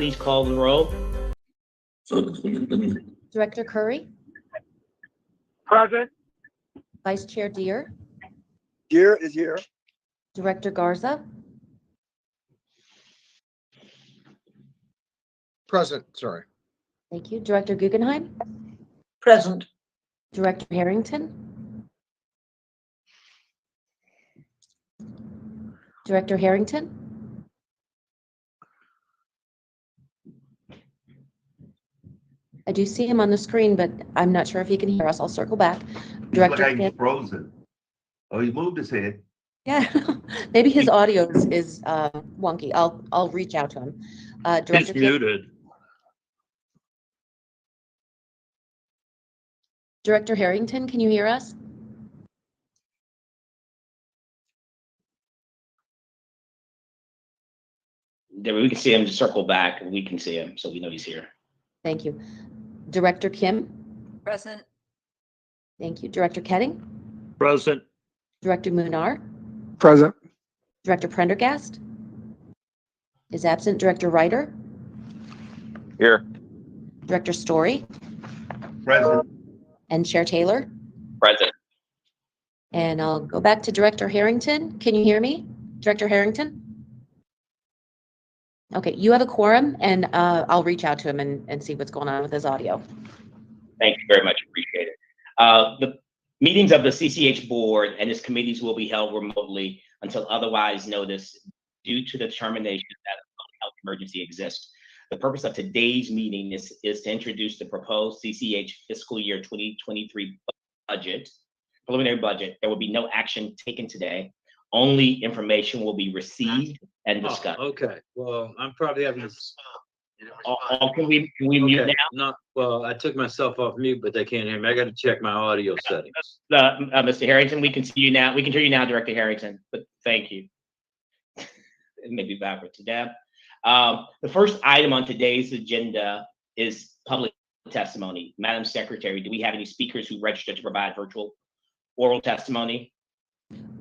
please call the roll. Director Curry, Present. Vice Chair Deere, Deere is here. Director Garza, Present, sorry. thank you. Director Guggenheim, Present. Director Harrington, Director Harrington, I do see him on the screen, but I'm not sure if he can hear us. I'll circle back. Director Like he's Kim, frozen. Oh, he moved his head. yeah, maybe his audio is wonky. I'll reach out to him. Director He's Kim, muted. Director Harrington, can you hear us? There, we can see him. Just circle back, and we can see him, so we know he's here. Thank you. Director Kim, Present. thank you. Director Ketting, Present. Director Munar, Present. Director Prendergast is absent. Director Ryder, Here. Director Story, Present. and Chair Taylor. Present. And I'll go back to Director Harrington. Can you hear me, Director Harrington? Okay, you have a quorum, and I'll reach out to him and see what's going on with his audio. Thank you very much. Appreciate it. The meetings of the CCH board and its committees will be held remotely until otherwise noticed due to the determination that a public health emergency exists. The purpose of today's meeting is to introduce the proposed CCH fiscal year 2023 budget, preliminary budget. There will be no action taken today. Only information will be received and discussed. Oh, okay, well, I'm probably having this. Can we mute Okay, now? not, well, I took myself off mute, but they can't hear me. I got to check my audio settings. Mr. Harrington, we can see you now. We can hear you now, Director Harrington, but thank you. It may be backwards to Deb. The first item on today's agenda is public testimony. Madam Secretary, do we have any speakers who registered to provide virtual oral testimony?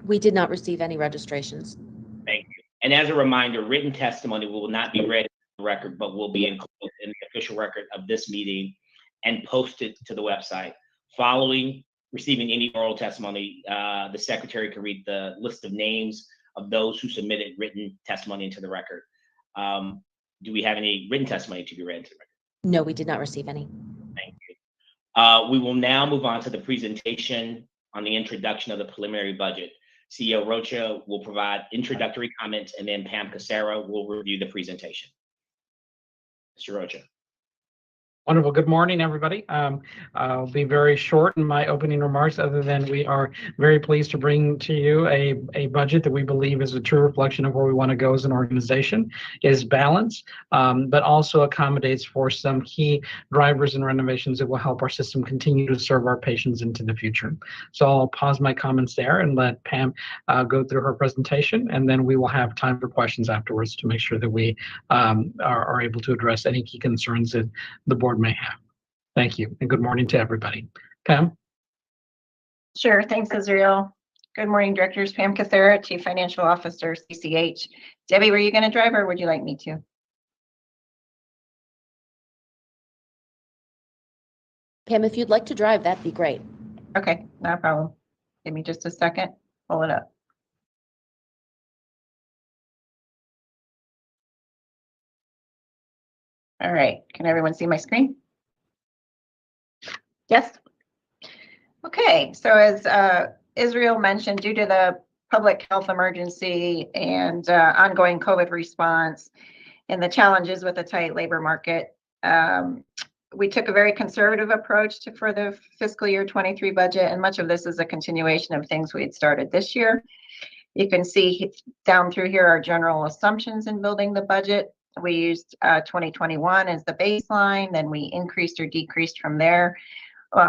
We did not receive any registrations. Thank you. And as a reminder, written testimony will not be read in the record, but will be included in the official record of this meeting and posted to the website. Following receiving any oral testimony, the secretary can read the list of names of those who submitted written testimony into the record. Do we have any written testimony to be read into the record? No, we did not receive any. Thank you. We will now move on to the presentation on the introduction of the preliminary budget. CEO Rocha will provide introductory comments, and then Pam Casera will review the presentation. Mr. Rocha. Wonderful. Good morning, everybody. I'll be very short in my opening remarks, other than we are very pleased to bring to you a budget that we believe is a true reflection of where we want to go as an organization. It is balanced, but also accommodates for some key drivers and renovations that will help our system continue to serve our patients into the future. So I'll pause my comments there and let Pam go through her presentation, and then we will have time for questions afterwards to make sure that we are able to address any key concerns that the board may have. Thank you, and good morning to everybody. Pam? Sure, thanks, Israel. Good morning, directors. Pam Casera, Chief Financial Officer, CCH. Debbie, were you going to drive, or would you like me to? Pam, if you'd like to drive, that'd be great. Okay, no problem. Give me just a second. Pull it up. All right, can everyone see my screen? Yes? Okay, so as Israel mentioned, due to the public health emergency and ongoing COVID response and the challenges with the tight labor market, we took a very conservative approach for the fiscal year 23 budget, and much of this is a continuation of things we had started this year. You can see down through here our general assumptions in building the budget. We used 2021 as the baseline, then we increased or decreased from there.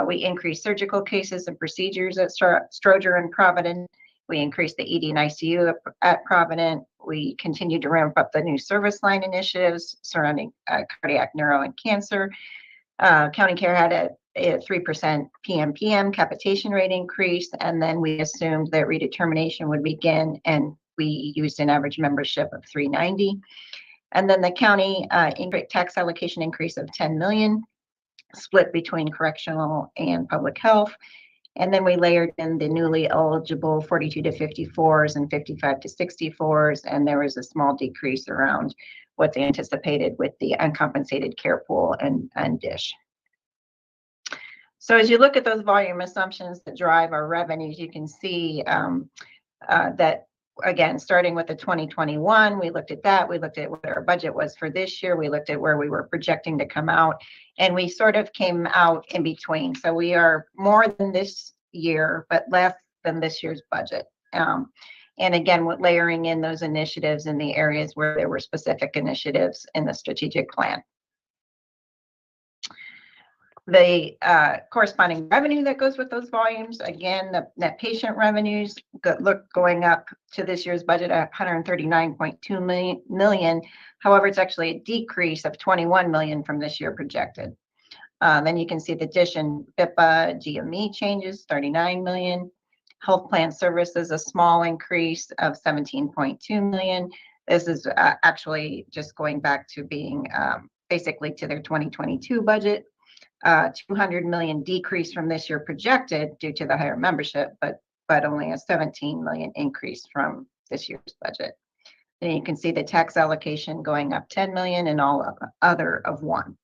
We increased surgical cases and procedures at Stroger and Provident. We increased the ED and ICU at Provident. We continued to ramp up the new service line initiatives surrounding cardiac, neuro, and cancer. County Care had a 3% PMPM capitation rate increase, and then we assumed that redetermination would begin, and we used an average membership of 390. And then the county tax allocation increase of 10 million, split between correctional and public health. And then we layered in the newly eligible 42 to 54s and 55 to 64s. And there was a small decrease around what's anticipated with the uncompensated care pool and DISH. So as you look at those volume assumptions that drive our revenues, you can see that, again, starting with the 2021, we looked at that. We looked at what our budget was for this year. We looked at where we were projecting to come out, and we sort of came out in between. So we are more than this year, but less than this year's budget. And again, with layering in those initiatives in the areas where there were specific initiatives in the strategic plan. The corresponding revenue that goes with those volumes, again, the net patient revenues going up to this year's budget at 139.2 million. However, it's actually a decrease of 21 million from this year projected. Then you can see the DISH and BIPA GME changes, 39 million. Health plan services, a small increase of 17.2 million. This is actually just going back to being basically to their 2022 budget. 200 million decrease from this year projected due to the higher membership, but only a 17 million increase from this year's budget. And you can see the tax allocation going up 10 million and all other of 1.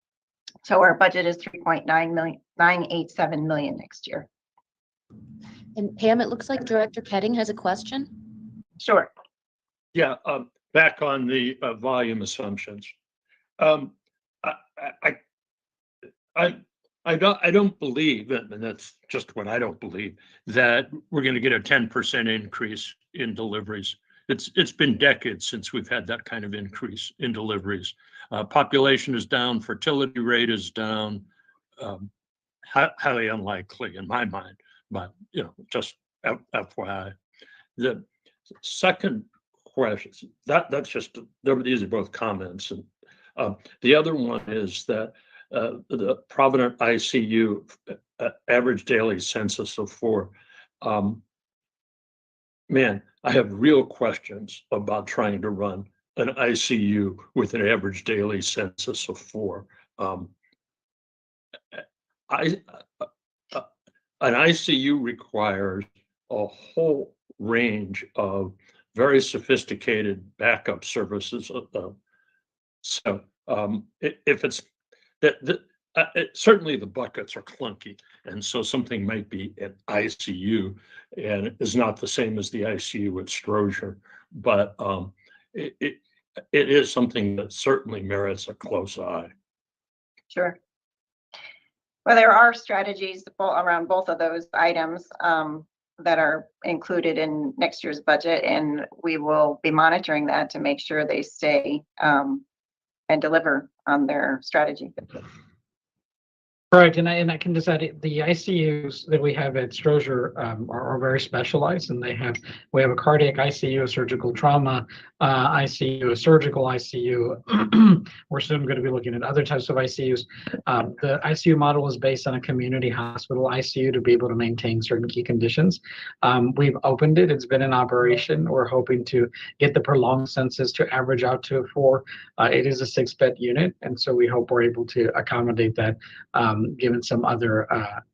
So our budget is 3.987 million next year. And Pam, it looks like Director Ketting has a question. Sure. Yeah, back on the volume assumptions. I don't believe, and that's just what I don't believe, that we're going to get a 10% increase in deliveries. It's been decades since we've had that kind of increase in deliveries. Population is down, fertility rate is down, highly unlikely in my mind, but just FYI. The second question, that's just, these are both comments, and the other one is that the Provident ICU average daily census of 4. Man, I have real questions about trying to run an ICU with an average daily census of 4. An ICU requires a whole range of very sophisticated backup services. So if it's certainly the buckets are clunky, and so something might be at ICU and is not the same as the ICU at Stroger, but it is something that certainly merits a close eye. Sure. Well, there are strategies around both of those items that are included in next year's budget, and we will be monitoring that to make sure they stay and deliver on their strategy. Correct, and I can just add the ICUs that we have at Stroger are very specialized, and we have a cardiac ICU, a surgical trauma ICU, a surgical ICU. We're soon going to be looking at other types of ICUs. The ICU model is based on a community hospital ICU to be able to maintain certain key conditions. We've opened it; it's been in operation. We're hoping to get the prolonged census to average out to 4. It is a 6-bed unit, and so we hope we're able to accommodate that. Given some other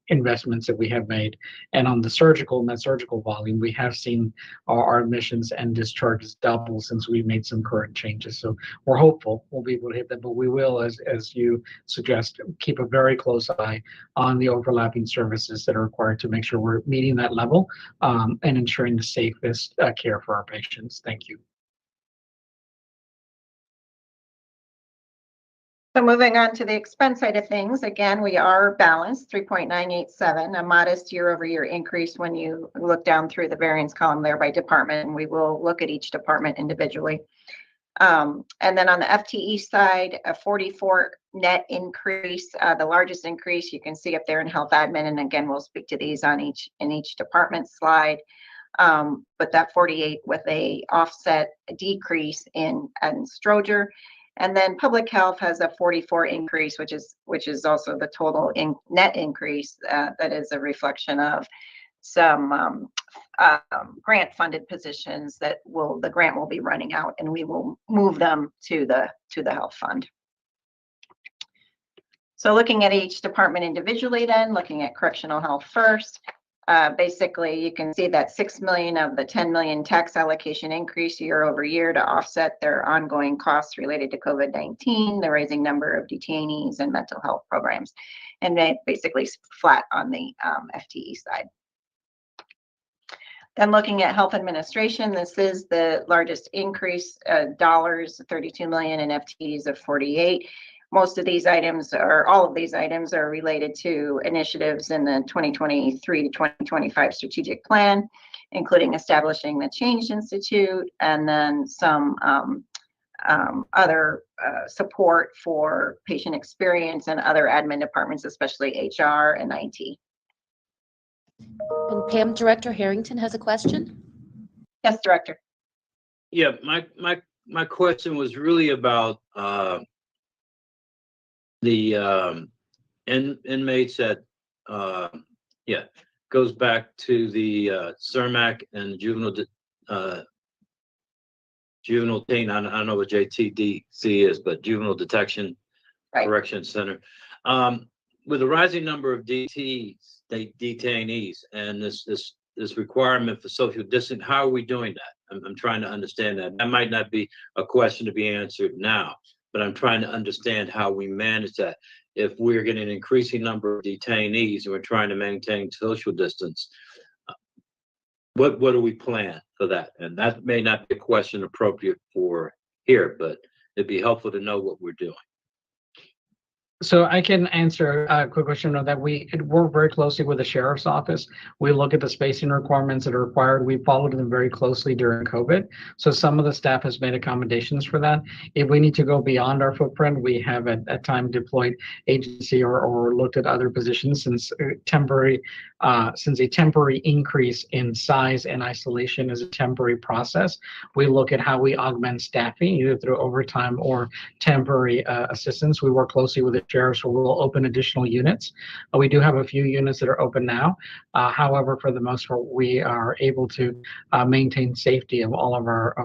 investments that we have made. And on the surgical volume, we have seen our admissions and discharges double since we made some current changes. So we're hopeful we'll be able to hit that, but we will, as you suggest, keep a very close eye on the overlapping services that are required to make sure we're meeting that level and ensuring the safest care for our patients. Thank you. So moving on to the expense side of things, again, we are balanced 3.987, a modest year-over-year increase when you look down through the variance column there by department, and we will look at each department individually. And then on the FTE side, a 44 net increase, the largest increase you can see up there in health admin, and again, we'll speak to these in each department slide. But that 48 with a offset decrease in Stroger. And then public health has a 44 increase, which is also the total net increase that is a reflection of some grant funded positions that the grant will be running out, and we will move them to the health fund. So looking at each department individually, then looking at correctional health first, basically you can see that 6 million of the 10 million tax allocation increase year over year to offset their ongoing costs related to COVID-19, the rising number of detainees and mental health programs, and they basically flat on the FTE side. Then looking at health administration, this is the largest increase, dollars, 32 million, and FTEs of 48. Most of these items, or all of these items, are related to initiatives in the 2023 to 2025 strategic plan, including establishing the Change Institute, and then some other support for patient experience and other admin departments, especially HR and IT. And Pam, Director Harrington has a question. Yes, Director. Yeah, my question was really about the inmates that goes back to the CERMAC and juvenile teen. I don't know what JTDC is, but Juvenile Detection Correction Center. With the rising number of detainees and this requirement for social distancing, how are we doing that? I'm trying to understand that. That might not be a question to be answered now, but I'm trying to understand how we manage that. If we're getting an increasing number of detainees and we're trying to maintain social distance, what do we plan for that? And that may not be a question appropriate for here, but it'd be helpful to know what we're doing. So I can answer a quick question of that. We work very closely with the sheriff's office. We look at the spacing requirements that are required. We followed them very closely during COVID. So some of the staff has made accommodations for that. If we need to go beyond our footprint, we have at time deployed agency or looked at other positions since a temporary increase in size and isolation is a temporary process. We look at how we augment staffing either through overtime or temporary assistance. We work closely with the sheriffs, so we'll open additional units. We do have a few units that are open now. However, for the most part, we are able to maintain safety of all of our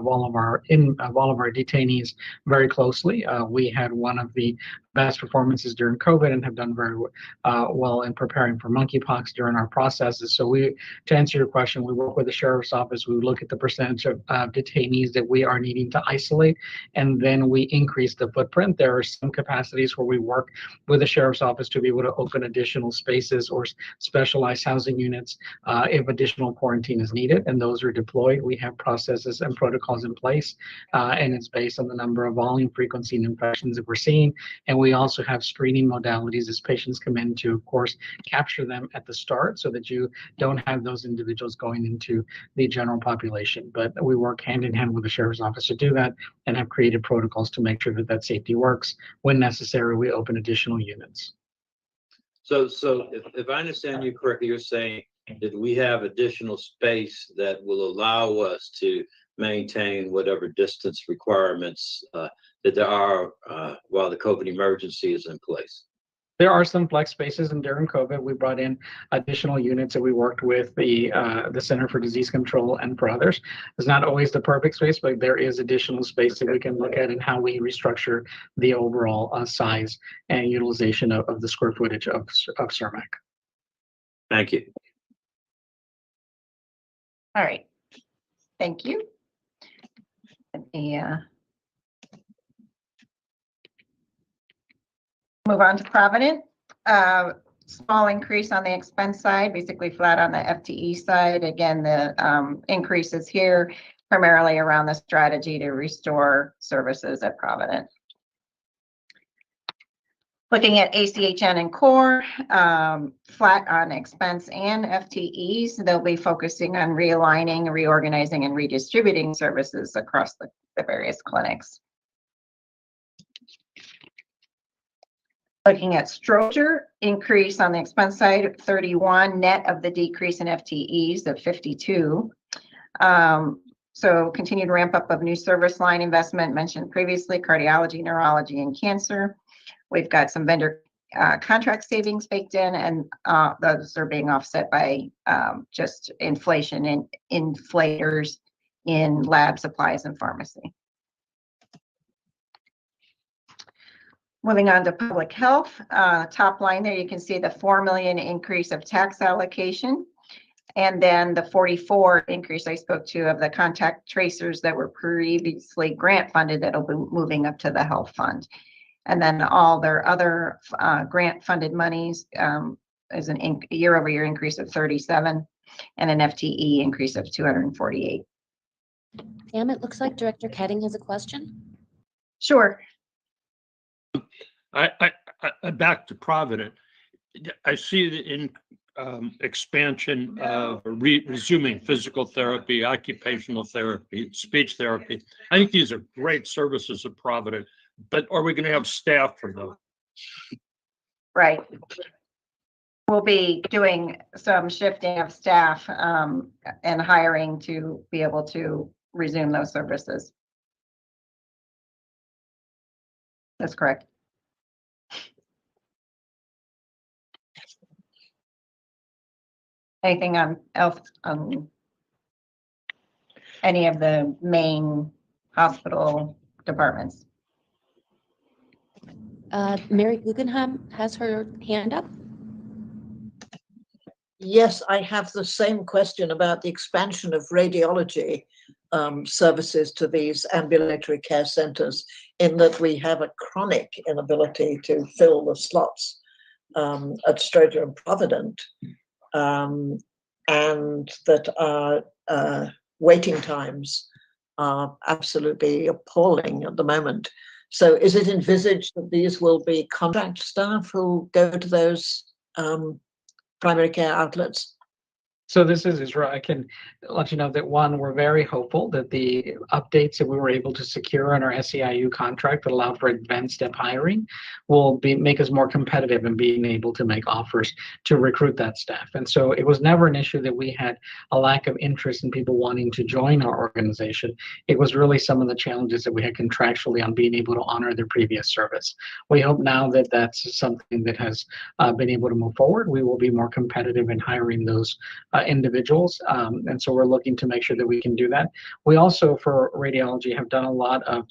detainees very closely. We had one of the best performances during COVID and have done very well in preparing for monkeypox during our processes. So to answer your question, we work with the sheriff's office. We look at the percentage of detainees that we are needing to isolate, and then we increase the footprint. There are some capacities where we work with the sheriff's office to be able to open additional spaces or specialized housing units if additional quarantine is needed, and those are deployed. We have processes and protocols in place, and it's based on the number of volume, frequency, and infections that we're seeing. And we also have screening modalities as patients come in to, of course, capture them at the start so that you don't have those individuals going into the general population. But we work hand in hand with the sheriff's office to do that and have created protocols to make sure that that safety works. When necessary, we open additional units. So if I understand you correctly, you're saying that we have additional space that will allow us to maintain whatever distance requirements that there are while the COVID emergency is in place. There are some flex spaces, and during COVID, we brought in additional units that we worked with the Center for Disease Control and for others. It's not always the perfect space, but there is additional space that we can look at and how we restructure the overall size and utilization of the square footage of CERMAC. Thank you. All right. Thank you. Let me move on to Provident. Small increase on the expense side, basically flat on the FTE side. Again, the increases here primarily around the strategy to restore services at Provident. Looking at ACHN and core, flat on expense and FTEs. They'll be focusing on realigning, reorganizing, and redistributing services across the various clinics. Looking at Stroger, increase on the expense side of 31, net of the decrease in FTEs of 52. So continued ramp up of new service line investment mentioned previously, cardiology, neurology, and cancer. We've got some vendor contract savings baked in, and those are being offset by just inflation and inflators in lab supplies and pharmacy. Moving on to public health, top line there, you can see the 4 million increase of tax allocation. And then the 44 increase I spoke to of the contact tracers that were previously grant funded that'll be moving up to the health fund. And then all their other grant funded monies is an year-over-year increase of 37 and an FTE increase of 248. Pam, it looks like Director Keding has a question. Sure. I back to Provident. I see the expansion of resuming physical therapy, occupational therapy, speech therapy. I think these are great services of Provident, but are we going to have staff for those? Right. We'll be doing some shifting of staff and hiring to be able to resume those services. That's correct. Anything else on any of the main hospital departments? Mary Guggenheim has her hand up. Yes, I have the same question about the expansion of radiology services to these ambulatory care centers, in that we have a chronic inability to fill the slots at Stroger and Provident, and that our waiting times are absolutely appalling at the moment. So is it envisaged that these will be contract staff who go to those primary care outlets? So this is Israel. I can let you know that, one, we're very hopeful that the updates that we were able to secure on our SEIU contract that allowed for advanced step hiring will make us more competitive in being able to make offers to recruit that staff. And so it was never an issue that we had a lack of interest in people wanting to join our organization. It was really some of the challenges that we had contractually on being able to honor their previous service. We hope now that that's something that has been able to move forward. We will be more competitive in hiring those individuals, and so we're looking to make sure that we can do that. We also, for radiology, have done a lot of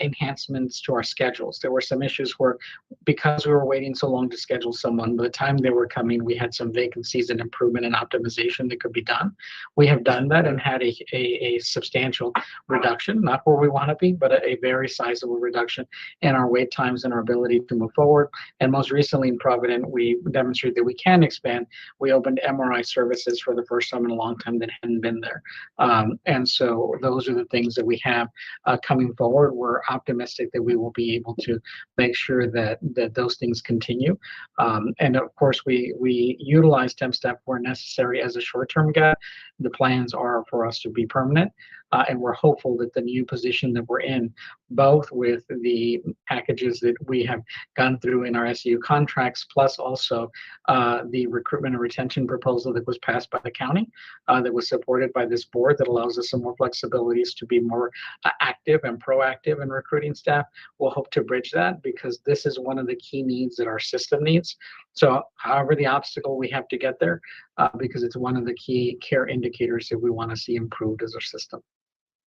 enhancements to our schedules. There were some issues where, because we were waiting so long to schedule someone, by the time they were coming, we had some vacancies and improvement and optimization that could be done. We have done that and had a substantial reduction, not where we want to be, but a very sizable reduction in our wait times and our ability to move forward. And most recently in Provident, we demonstrated that we can expand. We opened MRI services for the first time in a long time that hadn't been there. And so those are the things that we have coming forward. We're optimistic that we will be able to make sure that those things continue. And of course, we utilize temp staff where necessary as a short-term gap. The plans are for us to be permanent. And we're hopeful that the new position that we're in, both with the packages that we have gone through in our SEU contracts, plus also the recruitment and retention proposal that was passed by the county, that was supported by this board, that allows us some more flexibilities to be more active and proactive in recruiting staff. We'll hope to bridge that, because this is one of the key needs that our system needs. So however the obstacle, we have to get there, because it's one of the key care indicators that we want to see improved as our system.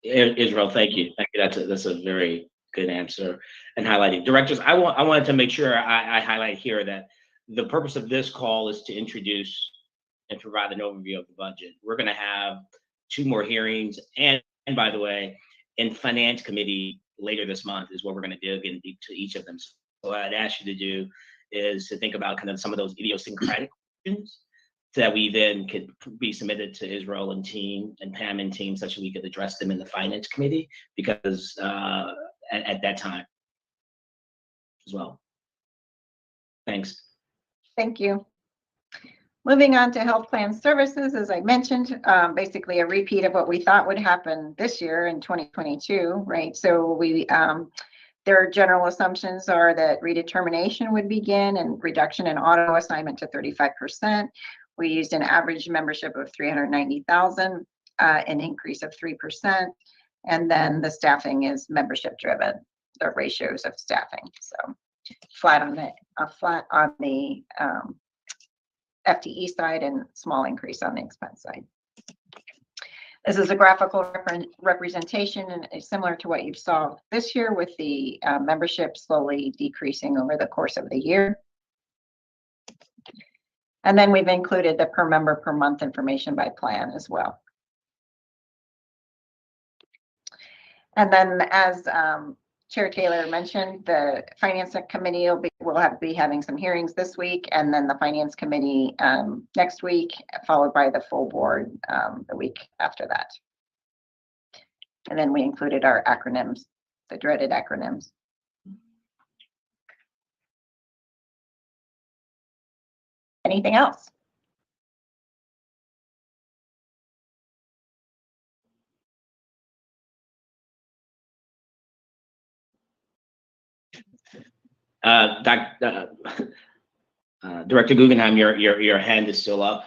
Israel, thank you. Thank you. That's a very good answer and highlighting. Directors, I wanted to make sure I highlight here that the purpose of this call is to introduce and provide an overview of the budget. We're going to have 2 more hearings, and by the way, in Finance Committee later this month is what we're going to dig into each of them. So what I'd ask you to do is to think about kind of some of those idiosyncratic questions that we then could be submitted to Israel and team and Pam and team, such that we could address them in the Finance Committee, because at that time as well. Thanks. Thank you. Moving on to health plan services, as I mentioned, basically a repeat of what we thought would happen this year in 2022, right? So their general assumptions are that redetermination would begin and reduction in auto assignment to 35%. We used an average membership of 390,000, an increase of 3%. And then the staffing is membership driven, the ratios of staffing. So flat on the FTE side and small increase on the expense side. This is a graphical representation and it's similar to what you saw this year with the membership slowly decreasing over the course of the year. And then we've included the per member per month information by plan as well. And then as Chair Taylor mentioned, the Finance Committee will be having some hearings this week, and then the Finance Committee next week, followed by the full board the week after that. And then we included our acronyms, the dreaded acronyms. Anything else? Director Guggenheim, your hand is still up.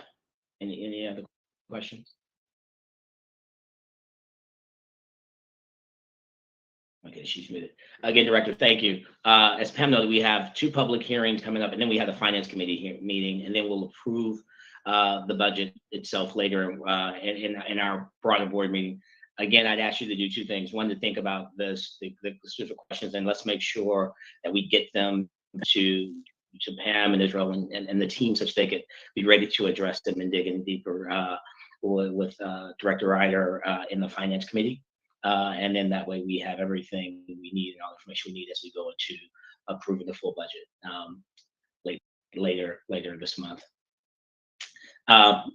Any other questions? Okay, she's muted. Again, Director, thank you. As Pam noted, we have 2 public hearings coming up, and then we have the Finance Committee meeting, and then we'll approve the budget itself later in our broader board meeting. Again, I'd ask you to do 2 things. One, to think about the specific questions, and let's make sure that we get them to Pam and Israel and the team such they could be ready to address them and dig in deeper with Director Ryder in the Finance Committee. And then that way we have everything we need and all the information we need as we go into approving the full budget later this month.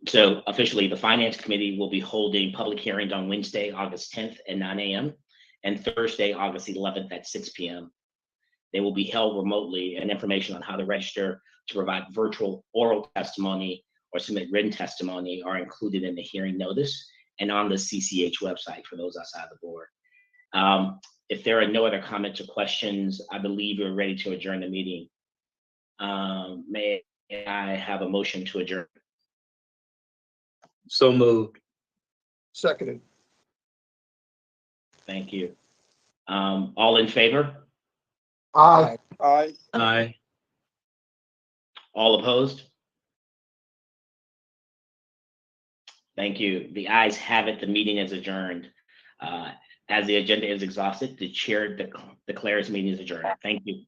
So officially, the Finance Committee will be holding public hearings on Wednesday, August 10th at 9 a.m. and Thursday, August 11th at 6 p.m. They will be held remotely, and information on how to register to provide virtual oral testimony or submit written testimony are included in the hearing notice and on the CCH website for those outside the board. If there are no other comments or questions, I believe we're ready to adjourn the meeting. May I have a motion to adjourn? So moved. Seconded. Thank you. All in favor? Aye. Aye. Aye. All opposed? Thank you. The ayes have it. The meeting is adjourned. As the agenda is exhausted, the chair declares meeting is adjourned. Thank you.